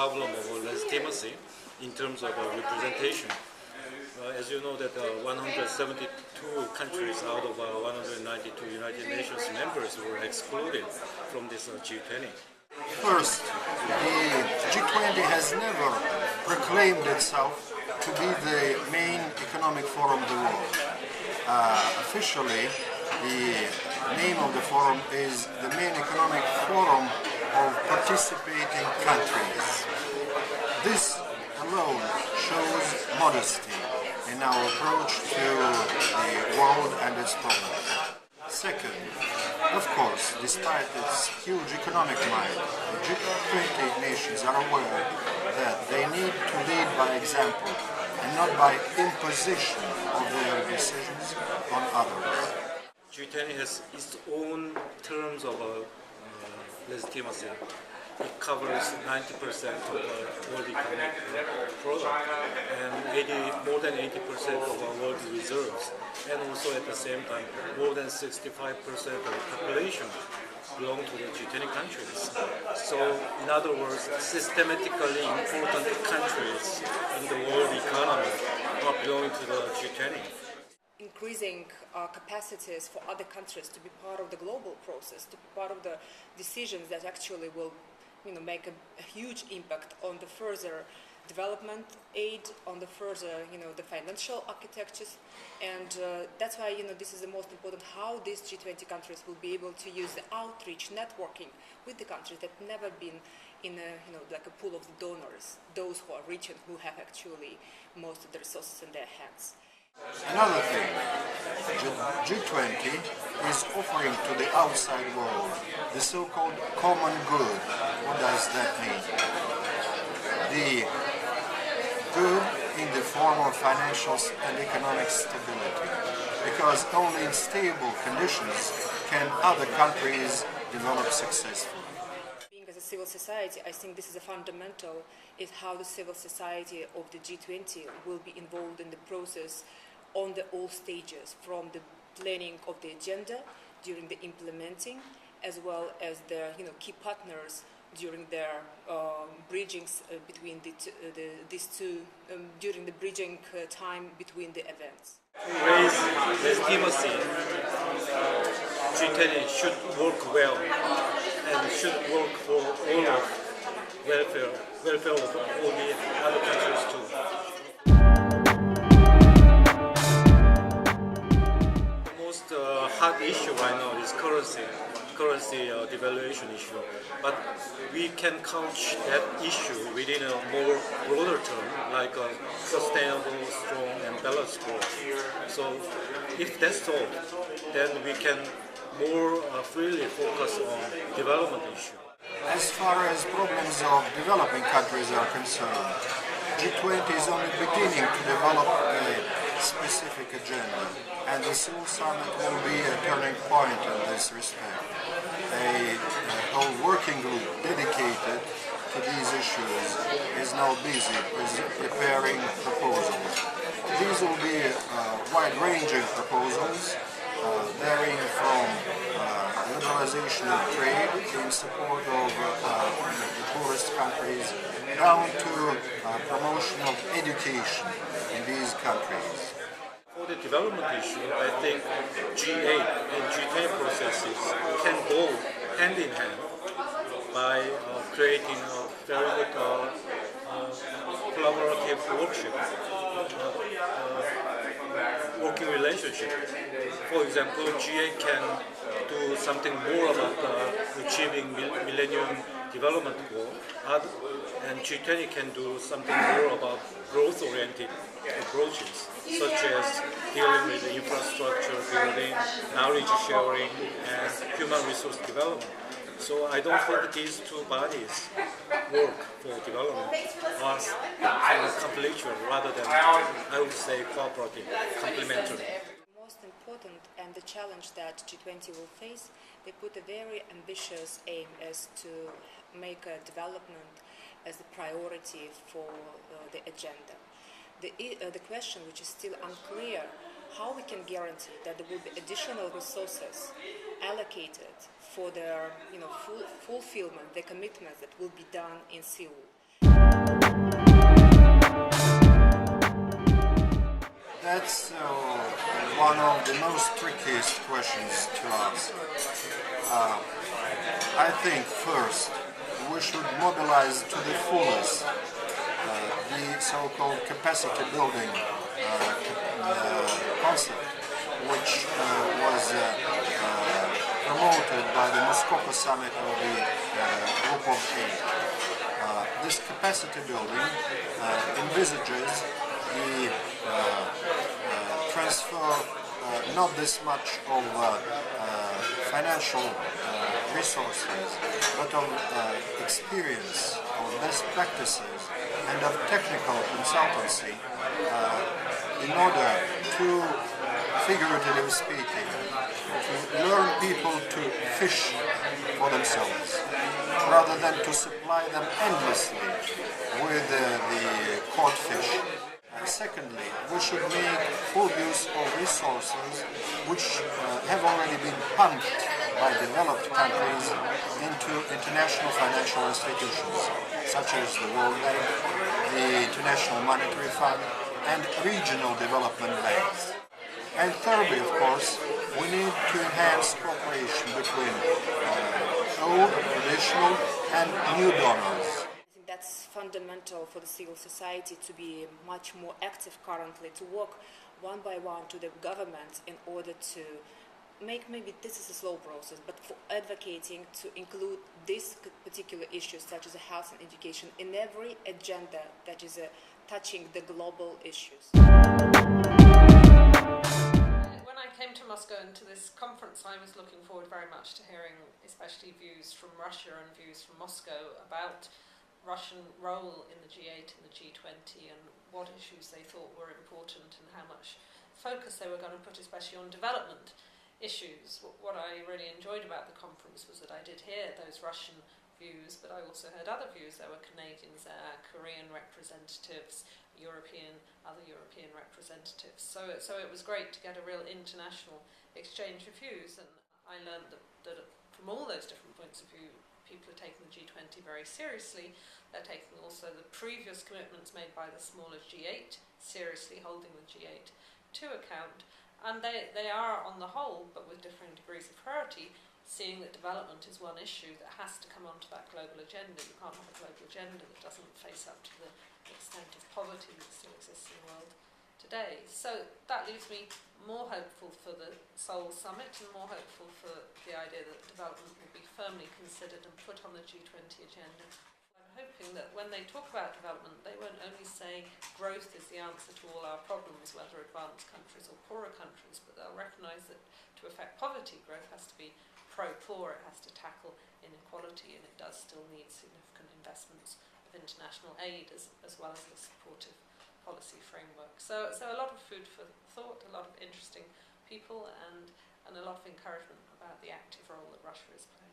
problem of legitimacy in terms of representation. As you know that 172 countries out of 192 United Nations members were excluded from this G20. First, the G20 has never proclaimed itself to be the main economic forum of the world. Officially, the name of the forum is the main economic forum of participating countries. This alone shows modesty in our approach to the world and its problems. Second, of course, despite its huge economic might, the G20 nations are aware that they need to lead by example and not by imposition of their decisions on others. G20 has its own terms of legitimacy. It covers 90% of the world economic product and more than 80% of our world reserves, and also at the same time more than 65% of the population belong to the G20 countries. So in other words, systematically important countries in the world economy are belonging to the G20. Increasing capacities for other countries to be part of the global process, to be part of the decisions that actually will make a huge impact on the further development aid, on the further, the financial architectures, and that's why, this is the most important, how these G20 countries will be able to use the outreach, networking with the countries that never been in a, like a pool of donors, those who are rich and who have actually most of the resources in their hands. Another thing, G20 is offering to the outside world the so-called common good. What does that mean? The good in the form of financial and economic stability, because only in stable conditions can other countries develop successfully. Being as a civil society, I think this is a fundamental, is how the civil society of the G20 will be involved in the process on all stages, from the planning of the agenda, during the implementing, as well as the key partners during their bridgings between these two, during the bridging time between the events. To raise legitimacy, G20 should work well and should work for all of welfare of all the other countries too. Hot issue right now is currency devaluation issue, but we can couch that issue within a more broader term, like a sustainable, strong, and balanced growth. So if that's solved, then we can more freely focus on development issue. As far as problems of developing countries are concerned, G20 is only beginning to develop a specific agenda, and the Seoul Summit will be a turning point in this respect. A whole working group dedicated to these issues is now busy preparing proposals. These will be wide-ranging proposals, varying from liberalization of trade in support of the poorest countries down to promotion of education in these countries. For the development issue, I think G8 and G10 processes can go hand in hand by creating a very good collaborative working relationship. For example, G8 can do something more about achieving Millennium Development Goal, and G20 can do something more about growth-oriented approaches, such as dealing with infrastructure building, knowledge sharing, and human resource development. So I don't think these two bodies work for development as complementary rather than, I would say, cooperative, complementary. The most important and the challenge that G20 will face, they put a very ambitious aim as to make a development as a priority for the agenda. The question which is still unclear, how we can guarantee that there will be additional resources allocated for their fulfillment, the commitments that will be done in Seoul. That's one of the most trickiest questions to ask. I think first we should mobilize to the fullest the so-called capacity building concept, which was promoted by the Muskoka Summit of the Group of Eight. This capacity building envisages the transfer not this much of financial resources, but of experience, of best practices, and of technical consultancy in order to, figuratively speaking, to learn people to fish for themselves, rather than to supply them endlessly with the caught fish. Secondly, we should make full use of resources which have already been pumped by developed countries into international financial institutions, such as the World Bank, the International Monetary Fund, and regional development banks. And thirdly, of course, we need to enhance cooperation between old, traditional, and new donors. That's fundamental for the civil society to be much more active currently, to work one by one to the government in order to make, maybe this is a slow process, but for advocating to include these particular issues such as health and education in every agenda that is touching the global issues. When I came to Moscow and to this conference, I was looking forward very much to hearing especially views from Russia and views from Moscow about Russian role in the G8 and the G20 and what issues they thought were important and how much focus they were going to put especially on development issues. What I really enjoyed about the conference was that I did hear those Russian views, but I also heard other views. There were Canadians there, Korean representatives, other European representatives. So it was great to get a real international exchange of views, and I learned that from all those different points of view, people are taking the G20 very seriously. They're taking also the previous commitments made by the smaller G8 seriously, holding the G8 to account. And they are, on the whole, but with differing degrees of priority, seeing that development is one issue that has to come onto that global agenda. You can't have a global agenda that doesn't face up to the extent of poverty that still exists in the world today. So that leaves me more hopeful for the Seoul Summit and more hopeful for the idea that development will be firmly considered and put on the G20 agenda. I'm hoping that when they talk about development, they won't only say growth is the answer to all our problems, whether advanced countries or poorer countries, but they'll recognise that to affect poverty, growth has to be pro-poor, it has to tackle inequality, and it does still need significant investments of international aid as well as the supportive policy framework. So a lot of food for thought, a lot of interesting people, and a lot of encouragement about the active role that Russia is playing.